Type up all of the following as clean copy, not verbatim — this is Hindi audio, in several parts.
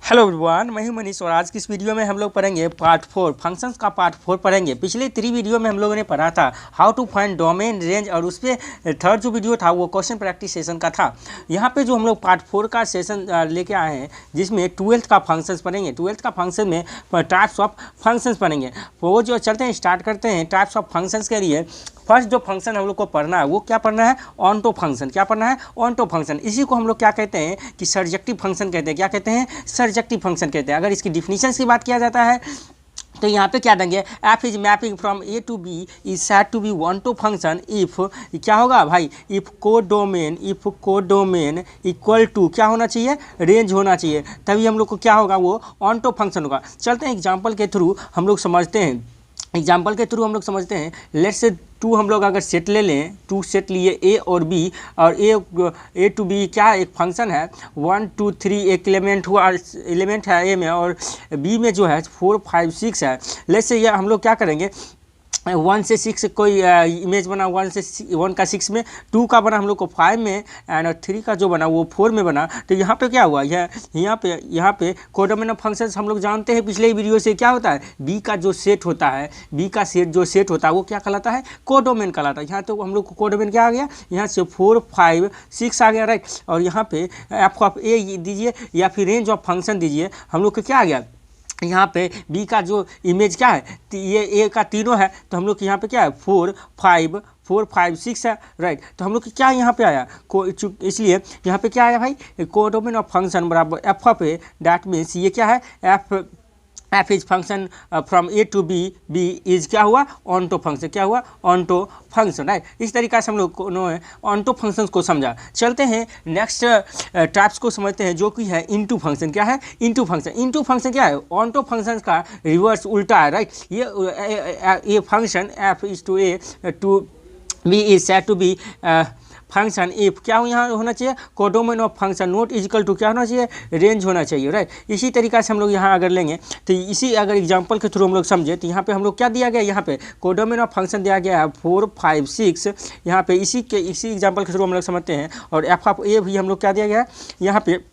हेलो एवरीवन, मैं हूं मनीष और आज की इस वीडियो में हम लोग पढ़ेंगे पार्ट 4 फंक्शंस का पार्ट 4 पढ़ेंगे। पिछले 3 वीडियो में हम लोगों ने पढ़ा था how to find domain range और उस पर थर्ड जो वीडियो था वो क्वेश्चन प्रैक्टिस सेशन का था। यहाँ पे जो हम लोग पार्ट 4 का सेशन लेके आए हैं जिसमें 12th का फंक्शंस पढ़ेंगे। 12th का फंक्शन में टाइप्स ऑफ फंक्शंस पढ़ेंगे। वो जो चलते हैं स्टार्ट करते हैं टाइप्स ऑफ फंक्शंस के लिए। फर्स्ट जो फंक्शन हम लोग को पढ़ना है वो क्या पढ़ना है, ऑनटो फंक्शन। क्या पढ़ना है, ऑनटो फंक्शन। इसी को हम लोग क्या कहते हैं कि सर्जेक्टिव फंक्शन कहते हैं। क्या कहते हैं, सर्जेक्टिव फंक्शन कहते हैं। अगर इसकी डिफिनीशन की बात किया जाता है तो यहाँ पे क्या देंगे, F is mapping from A to B is said to be onto function if क्या होगा भाई, इफ कोडोमेन इक्वल टू क्या होना चाहिए, रेंज होना चाहिए, तभी हम लोग को क्या होगा, वो ऑनटो फंक्शन होगा। चलते हैं एग्जाम्पल के थ्रू हम लोग समझते हैं। लेट्स से टू हम लोग अगर सेट ले लें, टू सेट लिए ए और बी, और ए टू बी क्या एक फंक्शन है, 1 2 3 एक एलिमेंट है ए में और बी में जो है 4 5 6 है। लेट्स से ये हम लोग क्या करेंगे, 1 से 6 कोई इमेज बना, 1 का 6 में, 2 का बना हम लोग को 5 में एंड 3 का जो बना वो 4 में बना। तो यहाँ पे क्या हुआ, यहाँ पे कोडोमेन ऑफ फंक्शंस हम लोग जानते हैं पिछले वीडियो से क्या होता है, बी का जो सेट होता है, बी का सेट होता है वो क्या कहलाता है, कोडोमेन कहलाता है। यहाँ तो हम लोग को कोडोमेन क्या आ गया, यहाँ से 4 5 6 आ गया, राइट। और यहाँ पे एफ ऑफ ए दीजिए या फिर रेंज ऑफ फंक्शन दीजिए, हम लोग को क्या आ गया, यहाँ पे बी का जो इमेज क्या है, ये ए का तीनों है, तो हम लोग यहाँ पे क्या है 4 5 6 है, राइट। तो हम लोग क्या यहाँ पे आया, इसलिए यहाँ पे क्या आया भाई, कोडोमेन ऑफ फंक्शन बराबर f of A, that means ये क्या है, f is function from A to B, B is क्या हुआ, ऑनटो फंक्शन। क्या हुआ, ऑनटो फंक्शन, राइट। इस तरीक़ा से हम लोग को ऑनटो फंक्शन को समझा। चलते हैं नेक्स्ट टाइप्स को समझते हैं जो कि है इनटू फंक्शन। क्या है, इनटू फंक्शन क्या है, ऑनटो फंक्शन का रिवर्स उल्टा है, राइट। ये function f is to A to B is said to be function if क्या यहाँ होना चाहिए, codomain of function not equal to क्या होना चाहिए, रेंज होना चाहिए, राइट। इसी तरीक़ा से हम लोग यहाँ अगर लेंगे तो इसी अगर एग्जांपल के थ्रू हम लोग समझे तो यहाँ पे हम लोग क्या दिया गया, यहाँ पे कोडोमेन ऑफ फंक्शन दिया गया है 4 5 6। यहाँ पे इसी एग्जांपल के थ्रू हम लोग समझते हैं। और एफ ऑफ ए भी हम लोग क्या दिया गया है, यहाँ पे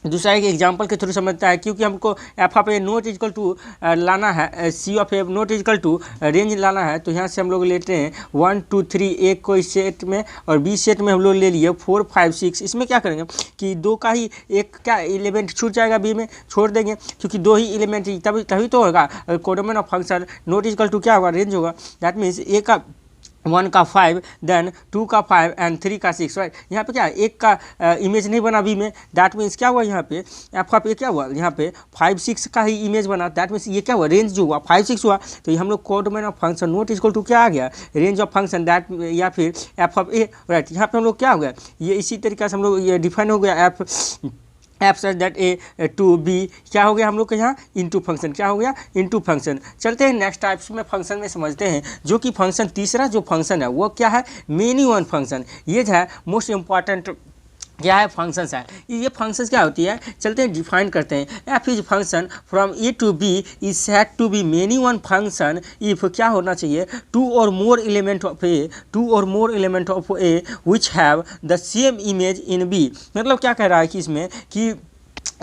दूसरा एक एग्जाम्पल के थ्रू समझता है, क्योंकि हमको F of A not equal to लाना है, C of A not equal to range लाना है। तो यहाँ से हम लोग लेते हैं 1 2 3 एक को इस सेट में और बी सेट में हम लोग ले लिए 4 5 6। इसमें क्या करेंगे कि दो का ही एक क्या एलिमेंट छूट जाएगा, बी में छोड़ देंगे, क्योंकि दो ही एलिमेंट तभी तो होगा codomain of function not equal to क्या होगा, रेंज होगा। दैट मीन्स ए का 1 का 5, देन 2 का 5 एंड 3 का 6, राइट। यहाँ पे क्या है, एक का इमेज नहीं बना बी में, दैट मीन्स क्या हुआ, यहाँ पे एफ ऑफ ए क्या हुआ, यहाँ पे 5 6 का ही इमेज बना, दैट मीन्स ये क्या हुआ, रेंज जो हुआ 5 6 हुआ। तो ये हम लोग codomain of function not equal to क्या आ गया, रेंज ऑफ फंक्शन, दैट या फिर एफ ऑफ ए, राइट। यहाँ पे हम लोग क्या हो गया, ये इसी तरीके से हम लोग ये डिफाइन हो गया f such that A to B क्या हो गया हम लोग के यहाँ, इनटू फंक्शन। क्या हो गया, इनटू फंक्शन। चलते हैं नेक्स्ट टाइप्स में फंक्शन में समझते हैं, जो कि फंक्शन तीसरा जो फंक्शन है वो क्या है, मेनी वन फंक्शन। ये जो है मोस्ट इंपॉर्टेंट क्या है, फंक्शंस है। ये फंक्शंस क्या होती है, चलते हैं डिफाइन करते हैं। F is function from A to B is said to be many one function if क्या होना चाहिए, 2 or more element of A which have the same image in B। मतलब क्या कह रहा है कि इसमें कि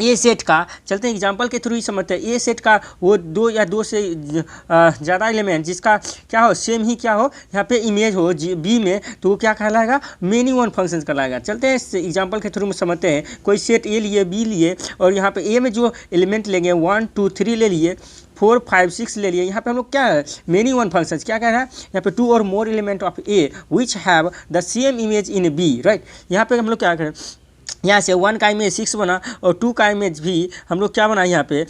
ए सेट का, चलते हैं एग्जांपल के थ्रू ही समझते हैं। ए सेट का वो 2 या 2 से ज़्यादा एलिमेंट जिसका क्या हो, सेम ही क्या हो, यहाँ पे इमेज हो बी में, तो वो क्या कहलाएगा, मेनी वन फंक्शन कहलाएगा। चलते हैं इस एग्जांपल के थ्रू में समझते हैं। कोई सेट ए लिए, बी लिए, और यहाँ पे ए में जो एलिमेंट लेंगे 1 2 3 ले लिए, 4 5 6 ले लिए। यहाँ पे हम लोग क्या है, मेनी वन फंक्शन क्या कह रहा है, यहाँ पे 2 or more element of A which have the same image in B, right. यहाँ पे हम लोग क्या करें, यहाँ से 1 का इमेज 6 बना और 2 का इमेज भी हम लोग क्या बना, यहाँ पे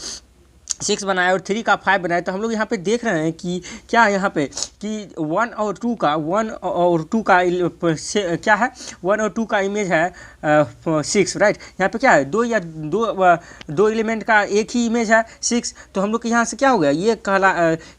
6 बनाया और 3 का 5 बनाया। तो हम लोग यहाँ पे देख रहे हैं कि क्या यहाँ पे कि 1 और 2 का क्या है, 1 और 2 का इमेज है 6, राइट। यहाँ पे क्या है, दो एलिमेंट का एक ही इमेज है 6। तो हम लोग के यहाँ से क्या हो गया, ये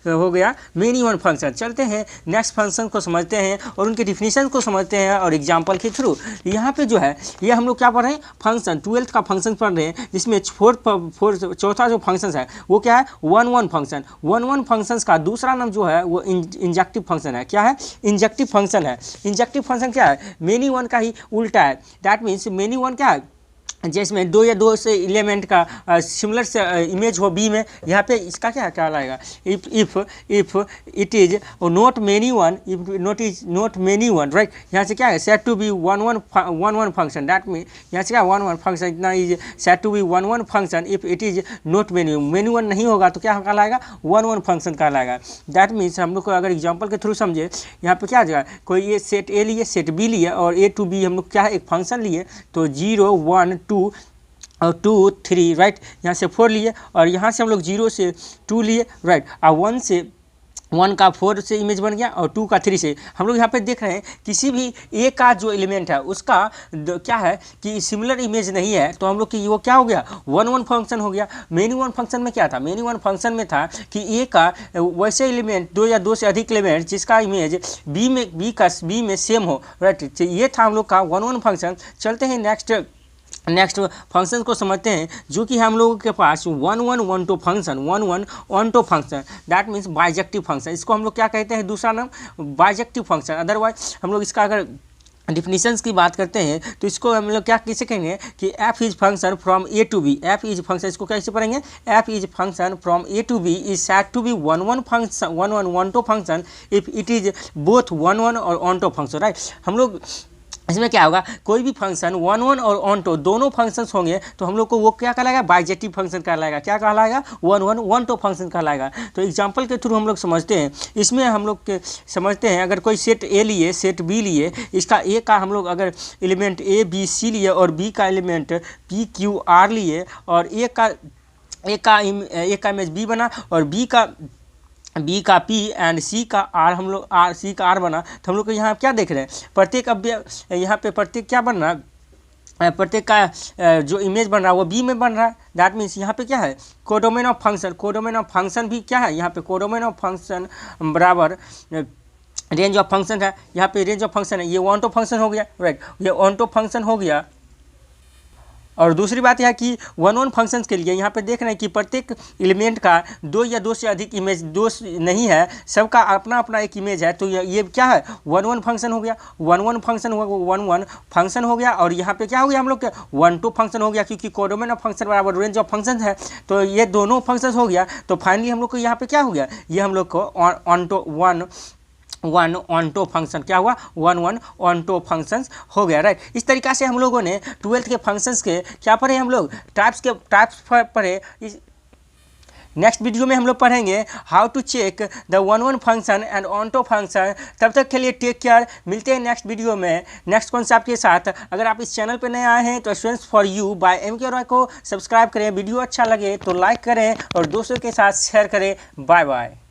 हो गया मेनी वन फंक्शन। चलते हैं नेक्स्ट फंक्शन को समझते हैं और उनके डिफिनीशन को समझते हैं और एग्जाम्पल के थ्रू। यहाँ पे जो है ये हम लोग क्या पढ़ रहे हैं, फंक्शन 12th का फंक्शन पढ़ रहे हैं, जिसमें चौथा जो फंक्शन है वो क्या है, 1 1 फंक्शन। 1 1 फंक्शंस का दूसरा नाम जो है वो इंजेक्टिव फंक्शन है। क्या है, इंजेक्टिव फंक्शन है। इंजेक्टिव फंक्शन क्या है, मेनी वन का ही उल्टा है। दैट मीन्स मेनी वन क्या है, जिसमें दो या दो से एलिमेंट का सिमिलर से इमेज हो बी में, यहाँ पे इसका क्या क्या लाएगा, if it is not many one, if not is not many one, right. यहाँ से क्या है, set to be one one function, that mean यहाँ से क्या वन वन फंक्शन, इतना is set to be one one function if it is not many one नहीं होगा तो क्या कहलाएगा, वन वन फंक्शन कहलाएगा। दैट मीन्स हम लोग को अगर एग्जाम्पल के थ्रू समझे, यहाँ पे क्या जगह कोई ये सेट ए लिए, सेट बी लिए और ए टू बी हम लोग क्या है एक फंक्शन लिए, तो 0 1 2 और 2 3, राइट। यहाँ से 4 लिए और यहाँ से हम लोग 0 से 2 लिए, राइट। और 1 का 4 से इमेज बन गया और 2 का 3 से। हम लोग यहाँ पे देख रहे हैं किसी भी ए का जो एलिमेंट है उसका क्या है कि सिमिलर इमेज नहीं है, तो हम लोग की वो क्या हो गया, वन वन फंक्शन हो गया। मेनी वन फंक्शन में क्या था, मेनी वन फंक्शन में था कि ए का वैसे एलिमेंट दो या दो से अधिक एलिमेंट जिसका इमेज बी में सेम हो, राइट। ये था हम लोग का वन वन फंक्शन। चलते हैं नेक्स्ट फंक्शन को समझते हैं, जो कि हम लोगों के पास one one to function, that means bijective function. इसको हम लोग क्या कहते हैं, दूसरा नाम बाइजेक्टिव फंक्शन। अदरवाइज हम लोग इसका अगर डिफिनीशंस की बात करते हैं तो इसको हम लोग क्या कैसे कहेंगे कि f is function from A to B, f is function, इसको कैसे पढ़ेंगे, f is function from A to B is set to be one to function if it is both one और ऑन टू फंक्शन, राइट। हम लोग इसमें क्या होगा, कोई भी फंक्शन वन और ऑन टू दोनों फंक्शंस होंगे तो हम लोग को वो क्या कहलाएगा, बाइजेक्टिव फंक्शन कहलाएगा। क्या कहलाएगा, वन टू फंक्शन कहलाएगा। तो एग्जांपल के थ्रू हम लोग समझते हैं। इसमें हम लोग के समझते हैं, अगर कोई सेट ए लिए, सेट बी लिए, इसका ए का हम लोग अगर एलिमेंट ए बी सी लिए और बी का एलिमेंट पी क्यू आर लिए और ए का इमेज बी बना और बी का पी एंड सी का आर, हम लोग सी का आर बना, तो हम लोग को यहाँ क्या देख रहे हैं, प्रत्येक अब यहाँ पे प्रत्येक क्या बन रहा है, प्रत्येक का जो इमेज बन रहा है वो बी में बन रहा है। दैट मीन्स यहाँ पे क्या है, कोडोमेन ऑफ फंक्शन भी क्या है, यहाँ पे कोडोमेन ऑफ फंक्शन बराबर रेंज ऑफ फंक्शन है। यहाँ पे रेंज ऑफ फंक्शन है, ये वन टू फंक्शन हो गया, राइट, ये वन टू फंक्शन हो गया। और दूसरी बात यह है कि वन फंक्शंस के लिए यहाँ पे देख रहे हैं कि प्रत्येक एलिमेंट का दो या दो से अधिक इमेज नहीं है, सबका अपना अपना एक इमेज है। तो ये क्या है, वन फंक्शन हो गया, वन फंक्शन हो गया। और यहाँ पे क्या हो गया, हम लोग के वन टू फंक्शन हो गया, क्योंकि कोडोमेन ऑफ फंक्शन बराबर रेंज ऑफ फंक्शन है। तो ये दोनों फंक्शन हो गया। तो फाइनली हम लोग को यहाँ पे क्या हो गया, ये हम लोग को वन ऑन टू फंक्शन क्या हुआ, वन ऑन टू फंक्शंस हो गया, राइट। इस तरीक़ा से हम लोगों ने 12th के फंक्शंस के क्या पढ़े, हम लोग टाइप्स पढ़े। नेक्स्ट वीडियो में हम लोग पढ़ेंगे how to check the one function and onto function. तब तक के लिए टेक केयर, मिलते हैं नेक्स्ट वीडियो में नेक्स्ट कॉन्सेप्ट के साथ। अगर आप इस चैनल पर नए आए हैं तो students for you by MK Roy को सब्सक्राइब करें, वीडियो अच्छा लगे तो लाइक करें और दोस्तों के साथ शेयर करें। Bye bye.